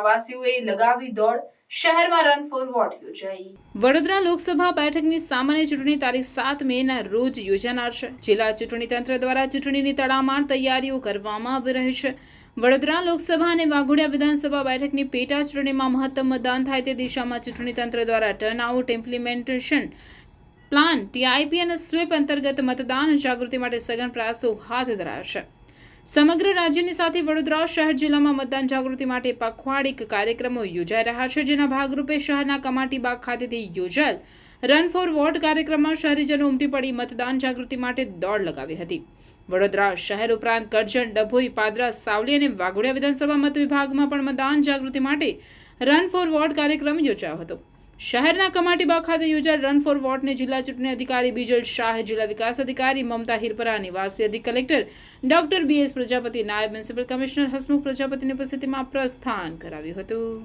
પ્રવાસીઓએ લગાવી દોડ, શહેરમાં રન ફોર વોટ યોજાઈ। વડોદરા લોકસભા બેઠકની સામાન્ય ચૂંટણી તારીખ 7 મેના રોજ યોજાનાર છે। જિલ્લા ચૂંટણી તંત્ર દ્વારા ચૂંટણીની તડામાર તૈયારીઓ કરવામાં આવી રહી છે। વડોદરા લોકસભા અને વાઘોડિયા વિધાનસભા બેઠકની પેટા ચૂંટણીમાં મહત્તમ મતદાન થાય તે દિશામાં ચૂંટણી તંત્ર દ્વારા ટર્નઆઉટ ઇમ્પ્લિમેન્ટેશન પ્લાન ટીઆઈપી અને સ્વીપ અંતર્ગત મતદાન જાગૃતિ માટે સઘન પ્રયાસો હાથ ધરાયા છે। સમગ્ર રાજ્યની સાથે વડોદરા શહેર જિલ્લામાં મતદાન જાગૃતિ માટે પખવાડિક કાર્યક્રમો યોજાઈ રહ્યા છે, જેના ભાગરૂપે શહેરના કમાટીબાગ ખાતેથી યોજાયેલ રન ફોર વોટ કાર્યક્રમમાં શહેરીજનો ઉમટી પડી મતદાન જાગૃતિ માટે દોડ લગાવી હતી। વડોદરા શહેર ઉપરાંત કરજણ, ડભોઈ, પાદરા, સાવલી અને વાઘોડિયા વિધાનસભા મત વિભાગમાં પણ મતદાન જાગૃતિ માટે રન ફોર વોટ કાર્યક્રમ યોજાયો હતો। શહેરના કમાટીબાગ ખાતે યોજાયેલ રન ફોર વોટને જિલ્લા ચૂંટણી અધિકારી બીજલ શાહ, જિલ્લા વિકાસ અધિકારી મમતા હિરપરા, નિવાસી અધિક કલેક્ટર ડોક્ટર BS પ્રજાપતિ, નાયબ મ્યુનિસિપલ કમિશનર હસમુખ પ્રજાપતિની ઉપસ્થિતિમાં પ્રસ્થાન કરાવ્યું હતું।